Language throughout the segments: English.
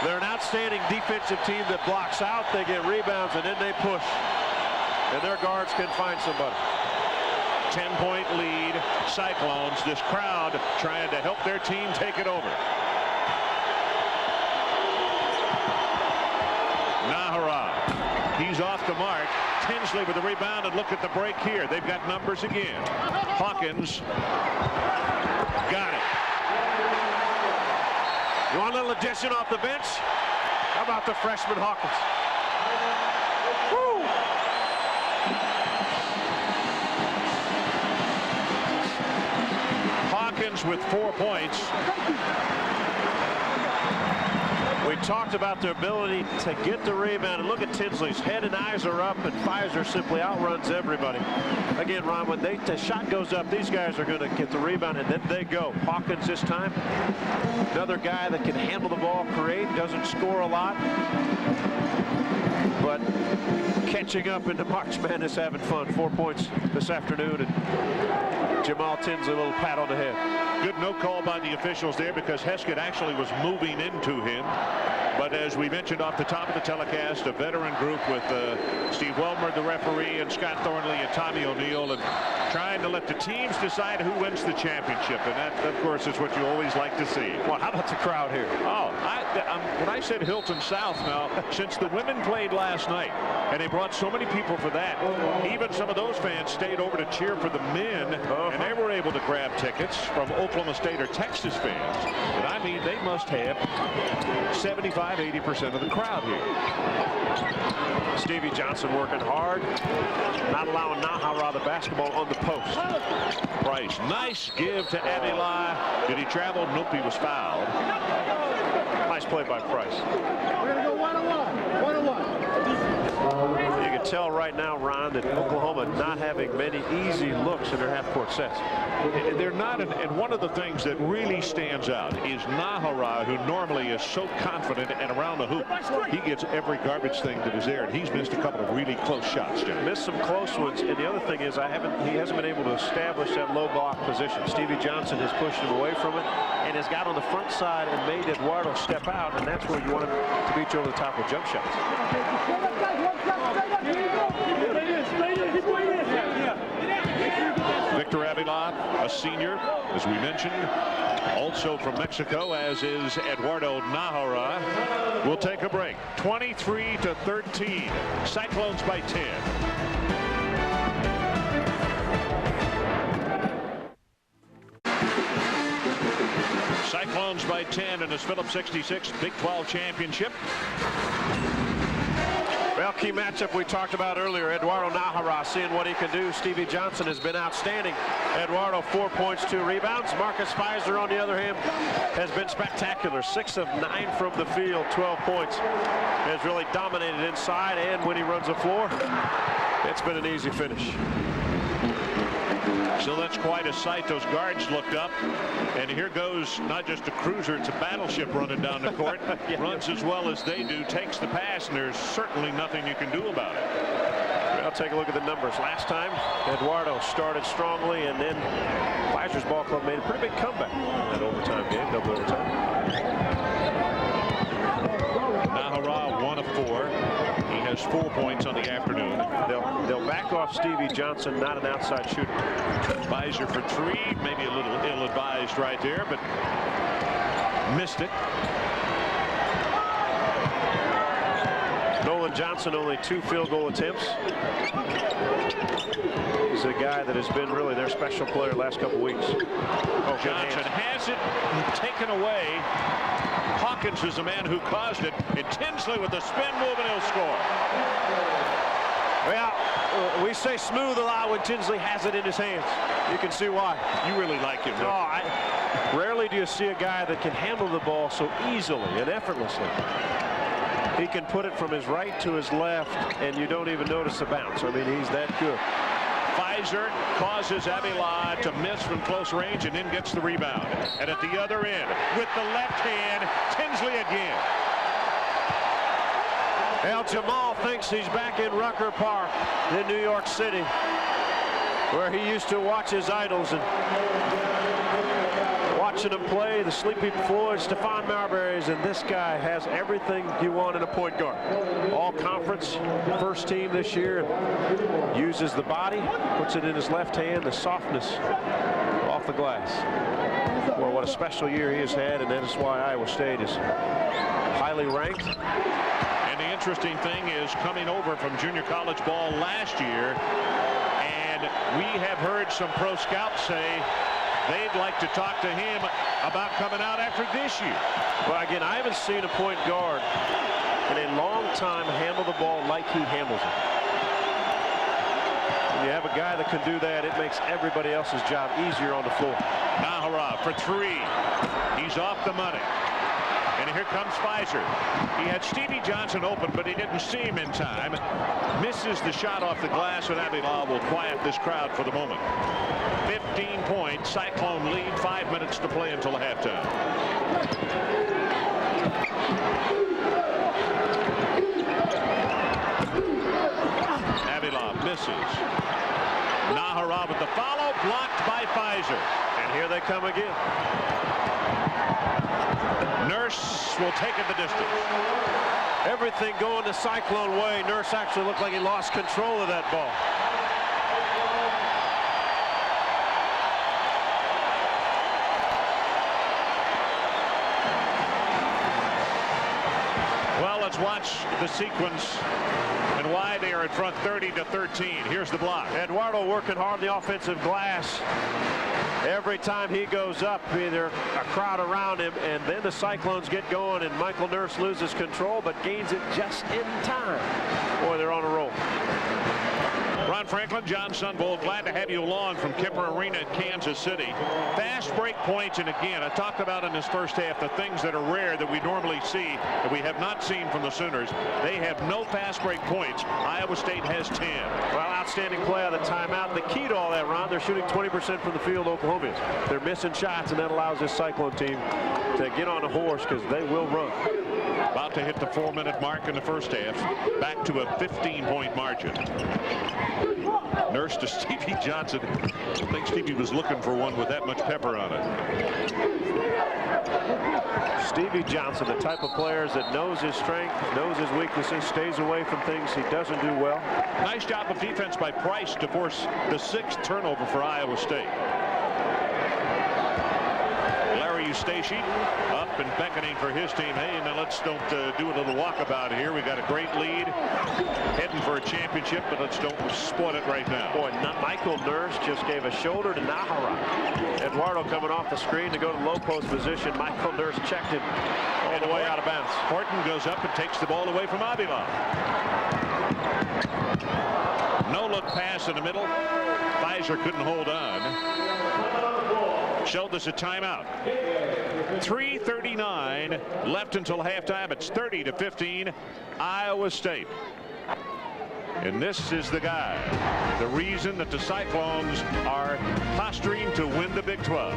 They're an outstanding defensive team that blocks out. They get rebounds, and then they push. And their guards can find somebody. 10-point lead, Cyclones. This crowd trying to help their team take it over. Nahara, he's off the mark. Tinsley with the rebound, and look at the break here. They've got numbers again. Hawkins got it. You want a little addition off the bench? How about the freshman Hawkins? Woo! Hawkins with 4 points. We talked about their ability to get the rebound, and look at Tinsley's head and eyes are up, and Pfizer simply outruns everybody. Again, Ron, when the shot goes up, these guys are going to get the rebound, and then they go. Hawkins this time, another guy that can handle the ball, create, doesn't score a lot, but catching up into March Madness, having fun. 4 points this afternoon, and Jamal Tinsley, a little pat on the head. Good no call by the officials there because Heskett actually was moving into him. But as we mentioned off the top of the telecast, a veteran group with Steve Welmer, the referee, and Scott Thornley and Tommy O'Neill, and trying to let the teams decide who wins the championship. And that, of course, is what you always like to see. Well, how about the crowd here? Oh, when I said Hilton South now, since the women played last night, and they brought so many people for that, even some of those fans stayed over to cheer for the men, and they were able to grab tickets from Oklahoma State or Texas fans. And I mean, they must have 75–80% of the crowd here. Stevie Johnson working hard, not allowing Nahara the basketball on the post. Price, nice give to Abila. Did he travel? Nope, he was fouled. Nice play by Price. We're going to go one-on-one. One-on-one. You can tell right now, Ron, that Oklahoma not having many easy looks in their half-court sets. They're not, and one of the things that really stands out is Nahara, who normally is so confident and around the hoop. He gets every garbage thing that is there, and he's missed a couple of really close shots, Jim. Missed some close ones, and the other thing is he hasn't been able to establish that low block position. Stevie Johnson has pushed him away from it and has got on the front side and made Eduardo step out, and that's where you want him to beat you over the top with jump shots. Victor Avila, a senior, as we mentioned, also from Mexico, as is Eduardo Nahara. We'll take a break. 23-13. Cyclones by 10. Cyclones by 10 in this Phillips 66 Big 12 championship. Well, key matchup we talked about earlier. Eduardo Nahara seeing what he can do. Stevie Johnson has been outstanding. Eduardo 4 points, 2 rebounds. Marcus Pfizer, on the other hand, has been spectacular. 6 of 9 from the field, 12 points. Has really dominated inside, and when he runs the floor, it's been an easy finish. So that's quite a sight. Those guards looked up, and here goes not just a cruiser, it's a battleship running down the court. Yeah. Runs as well as they do, takes the pass, and there's certainly nothing you can do about it. Well, take a look at the numbers. Last time, Eduardo started strongly, and then Pfizer's ball club made a pretty big comeback in that overtime game, double overtime. Nahara, 1 of 4. He has 4 points on the afternoon. They'll back off Stevie Johnson, not an outside shooter. Pfizer for 3, maybe a little ill-advised right there, but missed it. Nolan Johnson, only 2 field goal attempts. He's a guy that has been really their special player the last couple weeks. Oh, Johnson has it taken away. Hawkins is the man who caused it, and Tinsley with the spin move, and he'll score. Well, we say smooth a lot when Tinsley has it in his hands. You can see why. You really like him, don't you? Rarely do you see a guy that can handle the ball so easily and effortlessly. He can put it from his right to his left, and you don't even notice the bounce. I mean, he's that good. Pfizer causes Avila to miss from close range and then gets the rebound. And at the other end, with the left hand, Tinsley again. Well, Jamal thinks he's back in Rucker Park in New York City. where he used to watch his idols and watching them play, the Sleepy Floyd, Stephon Marbury's, and this guy has everything you want in a point guard. All conference, first team this year, uses the body, puts it in his left hand, the softness off the glass. Well, what a special year he has had, and that is why Iowa State is highly ranked. And the interesting thing is, coming over from junior college ball last year, and we have heard some pro scouts say they'd like to talk to him about coming out after this year. Well, again, I haven't seen a point guard in a long time handle the ball like he handles it. When you have a guy that can do that, it makes everybody else's job easier on the floor. Nahara for three. He's off the money. And here comes Fizer. He had Stevie Johnson open, but he didn't see him in time. Misses the shot off the glass, and Abdullah will quiet this crowd for the moment. 15-point Cyclone lead, 5 minutes to play until halftime. Abdullah misses. Nahara with the follow, blocked by Fizer. And here they come again. Nurse will take it the distance. Everything going the Cyclone way. Nurse actually looked like he lost control of that ball. Well, let's watch the sequence and why they are in front 30-13. Here's the block. Eduardo working hard on the offensive glass. Every time he goes up, either a crowd around him, and then the Cyclones get going, and Michael Nurse loses control, but gains it just in time. Boy, they're on a roll. Ron Franklin, John Sunvold, glad to have you along from Kemper Arena in Kansas City. Fast break points, and again, I talked about in this first half the things that are rare that we normally see that we have not seen from the Sooners. They have no fast break points. Iowa State has 10. Well, outstanding play on the timeout. The key to all that, Ron, they're shooting 20% from the field, Oklahoma is. They're missing shots, and that allows this Cyclone team to get on a horse because they will run. About to hit the 4-minute mark in the first half. Back to a 15-point margin. Nurse to Stevie Johnson. I think Stevie was looking for one with that much pepper on it. Stevie Johnson, the type of players that knows his strength, knows his weaknesses, stays away from things he doesn't do well. Nice job of defense by Price to force the 6th turnover for Iowa State. Larry Eustachy up and beckoning for his team. Hey, now let's don't do a little walkabout here. We got a great lead, heading for a championship, but let's don't spoil it right now. Boy, Michael Nurse just gave a shoulder to Nahara. Eduardo coming off the screen to go to low post position. Michael Nurse checked him all the way out of bounds. Horton goes up and takes the ball away from Avila. No look pass in the middle. Fizer couldn't hold on. Showed us a timeout. 3:39 left until halftime. It's 30-15 Iowa State. And this is the guy, the reason that the Cyclones are posturing to win the Big 12.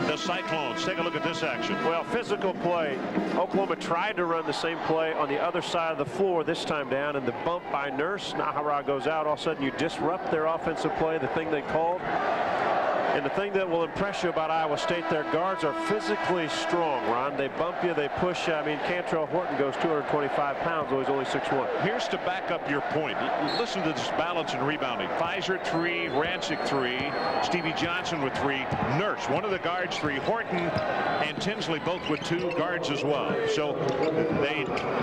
The Cyclones. Take a look at this action. Well, physical play. Oklahoma tried to run the same play on the other side of the floor this time down, and the bump by Nurse. Nahara goes out. All of a sudden, you disrupt their offensive play, the thing they called. And the thing that will impress you about Iowa State, their guards are physically strong, Ron. They bump you, they push you. I mean, Cantrell Horton goes 225 pounds, though he's only 6'1". Here's to back up your point. Listen to this balance and rebounding. Fizer 3, Rancic 3, Stevie Johnson with 3, Nurse, one of the guards 3, Horton and Tinsley both with 2 guards as well. So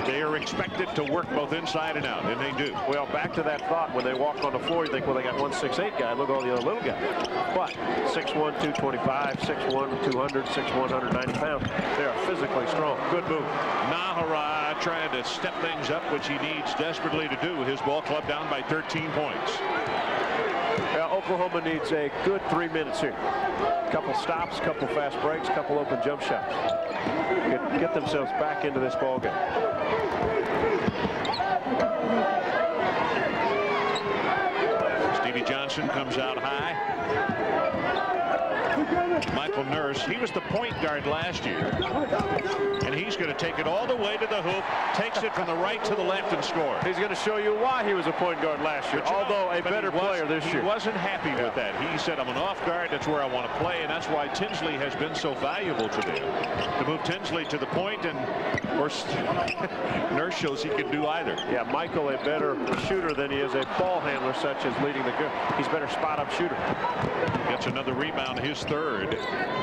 they are expected to work both inside and out, and they do. Well, back to that thought, when they walk on the floor, you think, well, they got 1 6'8" guy. Look at all the other little guys. But 6'1", 225, 6'1", 200, 6'1", 190 pounds. They are physically strong. Good move. Nahara trying to step things up, which he needs desperately to do. His ball club down by 13 points. Well, Oklahoma needs a good 3 minutes here. Couple stops, couple fast breaks, couple open jump shots. Get themselves back into this ball game. Stevie Johnson Johnson comes out high. Michael Nurse, he was the point guard last year, and he's going to take it all the way to the hoop, takes it from the right to the left and scores. He's going to show you why he was a point guard last year, although a better player this year. He wasn't happy with that. He said, I'm an off guard, that's where I want to play, and that's why Tinsley has been so valuable to them. To move Tinsley to the point, and of course Nurse shows he can do either. Yeah, Michael a better shooter than he is a ball handler, such as leading the good. He's better spot up shooter. Gets another rebound, his third.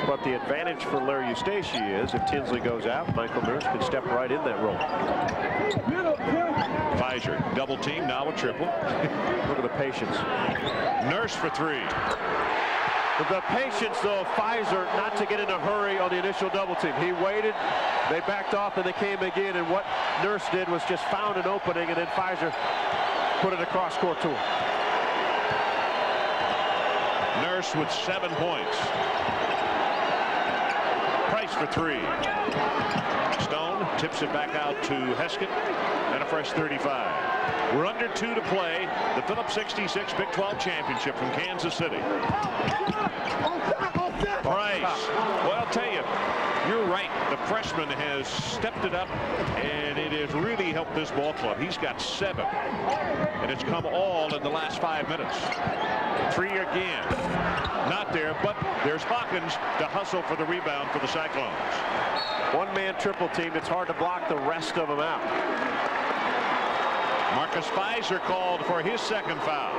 But the advantage for Larry Eustace is if Tinsley goes out, Michael Nurse can step right in that role. Pfizer double team, now a triple. Look at the patience. Nurse for three. The patience, though, of Pfizer not to get in a hurry on the initial double team. He waited, they backed off, and they came again. And what Nurse did was just found an opening, and then Pfizer put it across court to him. Nurse with 7 points. Price for three. Stone tips it back out to Heskett, and a fresh 35. We're under 2 to play. The Phillips 66 Big 12 Championship from Kansas City. Price. Well, I'll tell you, you're right. The freshman has stepped it up, and it has really helped this ball club. He's got 7, and it's come all in the last 5 minutes. 3 again. Not there, but there's Hawkins to hustle for the rebound for the Cyclones. One-man triple team. It's hard to block the rest of them out. Marcus Pfizer called for his second foul.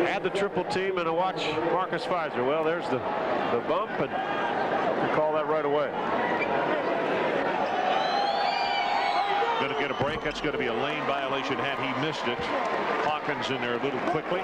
Add the triple team and watch Marcus Pfizer. Well, there's the bump, and we call that right away. Going to get a break. That's going to be a lane violation had he missed it. Hawkins in there a little quickly.